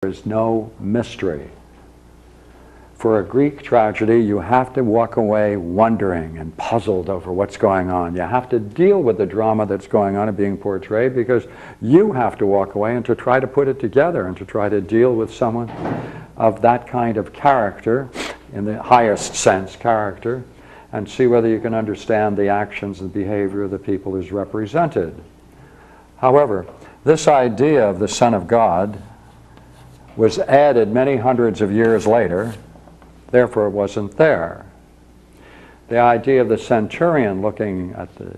There is no mystery. For a Greek tragedy, you have to walk away wondering and puzzled over what's going on. You have to deal with the drama that's going on and being portrayed, because you have to walk away and to try to put it together and to try to deal with someone of that kind of character, in the highest sense character, and see whether you can understand the actions and behavior of the people who's represented. However, this idea of the Son of God was added many hundreds of years later, therefore it wasn't there. The idea of the centurion looking at the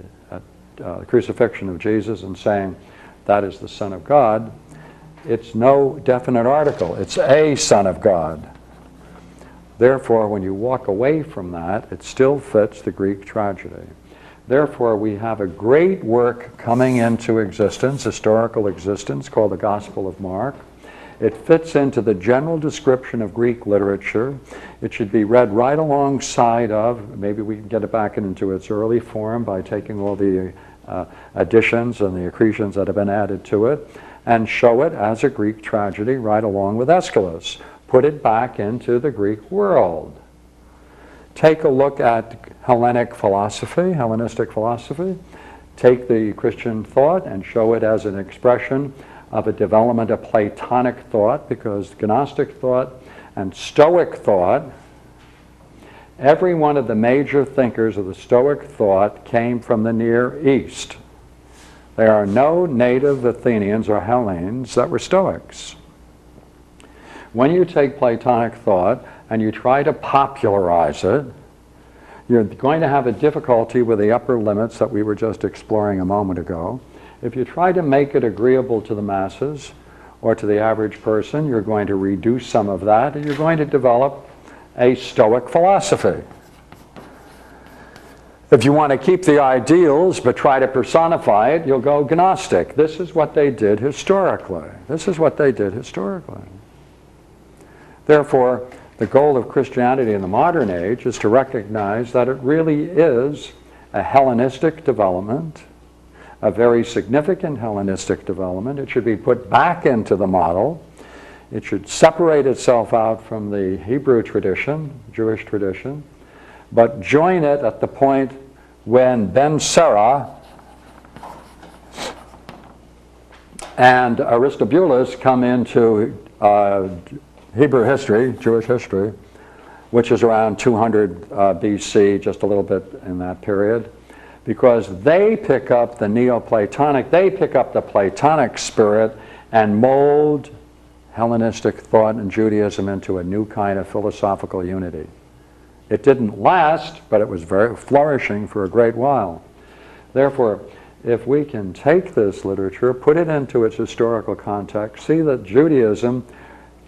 crucifixion of Jesus and saying, that is the Son of God, it's no definite article. It's a Son of God. Therefore, when you walk away from that, it still fits the Greek tragedy. Therefore, we have a great work coming into existence, historical existence, called the Gospel of Mark. It fits into the general description of Greek literature. It should be read right alongside of, maybe we can get it back into its early form by taking all the additions and the accretions that have been added to it, and show it as a Greek tragedy right along with Aeschylus. Put it back into the Greek world. Take a look at Hellenistic philosophy. Take the Christian thought and show it as an expression of a development of Platonic thought, because Gnostic thought and Stoic thought, every one of the major thinkers of the Stoic thought came from the Near East. There are no native Athenians or Hellenes that were Stoics. When you take Platonic thought and you try to popularize it, you're going to have a difficulty with the upper limits that we were just exploring a moment ago. If you try to make it agreeable to the masses or to the average person, you're going to reduce some of that, and you're going to develop a Stoic philosophy. If you want to keep the ideals but try to personify it, you'll go Gnostic. This is what they did historically. This is what they did historically. Therefore, the goal of Christianity in the modern age is to recognize that it really is a Hellenistic development, a very significant Hellenistic development. It should be put back into the model. It should separate itself out from the Hebrew tradition, Jewish tradition, but join it at the point when Ben Sira and Aristobulus come into Hebrew history, Jewish history, which is around 200 BC, just a little bit in that period, because they pick up the Neoplatonic, they pick up the Platonic spirit and mold Hellenistic thought and Judaism into a new kind of philosophical unity. It didn't last, but it was very flourishing for a great while. Therefore, if we can take this literature, put it into its historical context, see that Judaism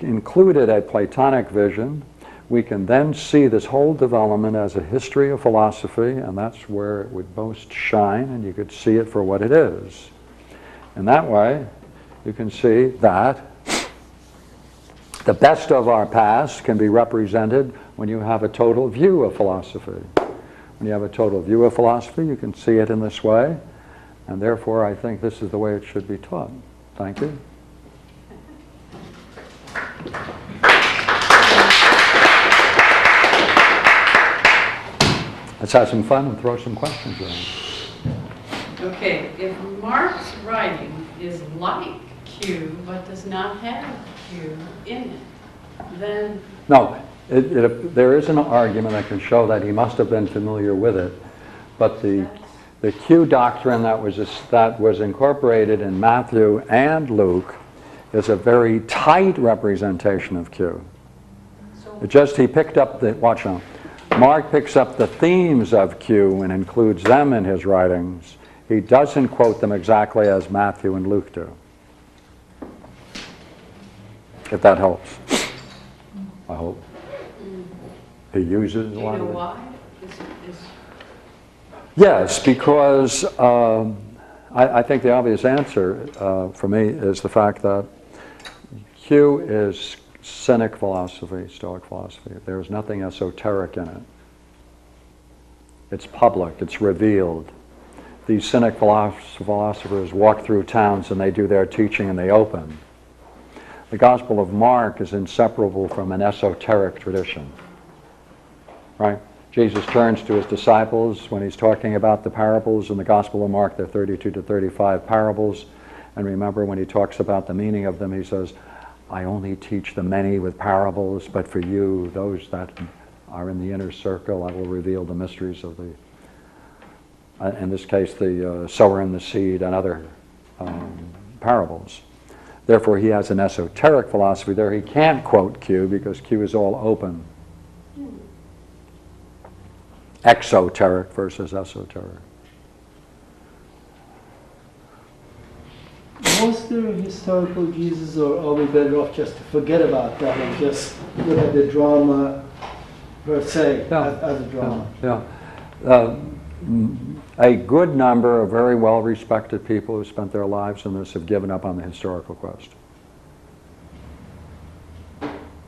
included a Platonic vision, we can then see this whole development as a history of philosophy, and that's where it would most shine, and you could see it for what it is. In that way, you can see that the best of our past can be represented when you have a total view of philosophy. When you have a total view of philosophy, you can see it in this way, and therefore I think this is the way it should be taught. Thank you. Let's have some fun and throw some questions around. Okay, if Mark's writing is like Q but does not have Q in it, then... No, there is an argument that can show that he must have been familiar with it, but the Q doctrine that was incorporated in Matthew and Luke is a very tight representation of Q. He picked up the, watch now, Mark picks up the themes of Q and includes them in his writings. He doesn't quote them exactly as Matthew and Luke do. If that helps. I hope. He uses a lot of it. Do you know why? Yes, because I think the obvious answer for me is the fact that Q is Cynic philosophy, Stoic philosophy. There is nothing esoteric in it. It's public, it's revealed. These Cynic philosophers walk through towns and they do their teaching and they open. The Gospel of Mark is inseparable from an esoteric tradition, right? Jesus turns to his disciples when he's talking about the parables in the Gospel of Mark. There are 32 to 35 parables. And remember, when he talks about the meaning of them, he says, I only teach the many with parables, but for you, those that are in the inner circle, I will reveal the mysteries of the, in this case, the sower and the seed and other parables. Therefore, he has an esoteric philosophy there. He can't quote Q because Q is all open. Exoteric versus esoteric. Was there a historical Jesus, or are we better off just to forget about that and just look at the drama per se as a drama? Yeah. A good number of very well-respected people who spent their lives in this have given up on the historical quest.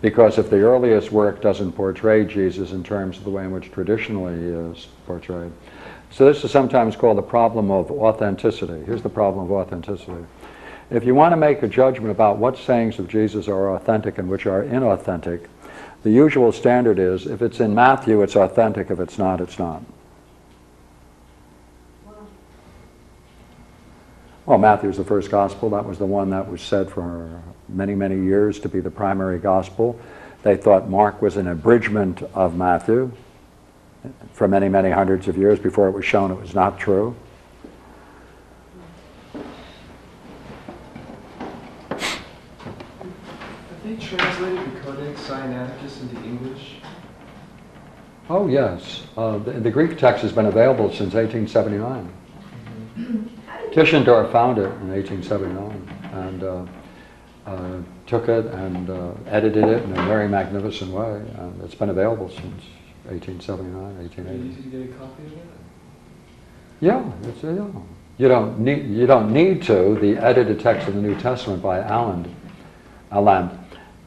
Because if the earliest work doesn't portray Jesus in terms of the way in which traditionally he is portrayed. So this is sometimes called the problem of authenticity. Here's the problem of authenticity. If you want to make a judgment about what sayings of Jesus are authentic and which are inauthentic, the usual standard is if it's in Matthew, it's authentic. If it's not, it's not. Well, Matthew's the first gospel. That was the one that was said for many, many years to be the primary gospel. They thought Mark was an abridgment of Matthew for many, many hundreds of years before it was shown it was not true. Have they translated the Codex Sinaiticus into English? Oh, yes. The Greek text has been available since 1879. Tischendorf found it in 1879 and took it and edited it in a very magnificent way. And it's been available since 1879, 1880. Did you get a copy of it? Yeah, yeah. You don't need to. The edited text of the New Testament by Alland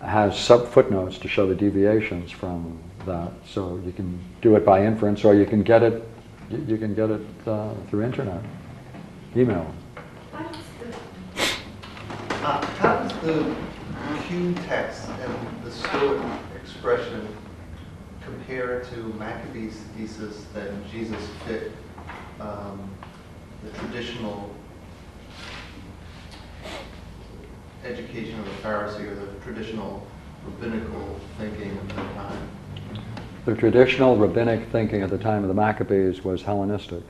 has sub-footnotes to show the deviations from that. So you can do it by inference, or you can get it. You can get it through internet, email. How does the Q text and the Stoic expression compare to Maccabee's thesis that Jesus fit the traditional education of a Pharisee or the traditional rabbinical thinking of the time? The traditional rabbinic thinking at the time of the Maccabees was Hellenistic.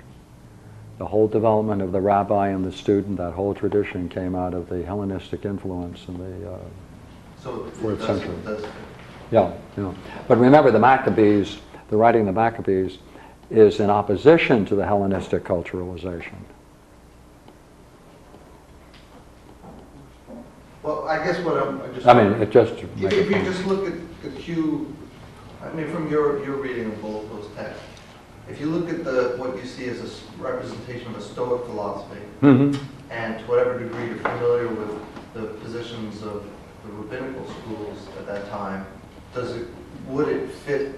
The whole development of the rabbi and the student, that whole tradition came out of the Hellenistic influence in the fourth century. Yeah. But remember, the Maccabees, the writing of the Maccabees, is in opposition to the Hellenistic culturalization. Well, I guess what I'm just... I mean, it just... If you just look at the Q, I mean, from your reading of both those texts, if you look at what you see as a representation of a Stoic philosophy, and to whatever degree you're familiar with the positions of the rabbinical schools at that time, would it fit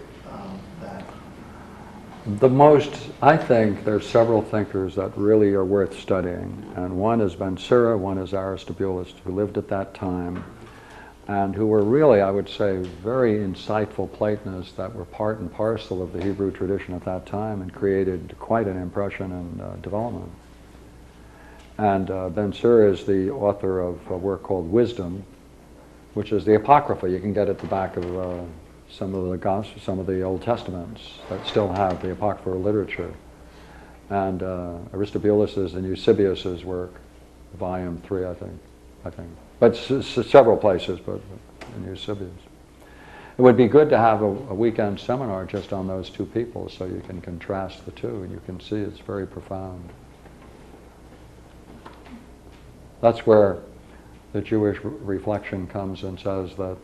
that? I think there's several thinkers that really are worth studying, and one is Ben Sira, one is Aristobulus, who lived at that time, and who were really, I would say, very insightful Platonists that were part and parcel of the Hebrew tradition at that time and created quite an impression and development. And Ben Sira is the author of a work called Wisdom, which is the Apocrypha. You can get at the back of some of the Old Testaments that still have the Apocryphal literature. And Aristobulus's and Eusebius's work, volume 3, I think. But several places, but in Eusebius. It would be good to have a weekend seminar just on those two people so you can contrast the two and you can see it's very profound. That's where the Jewish reflection comes and says that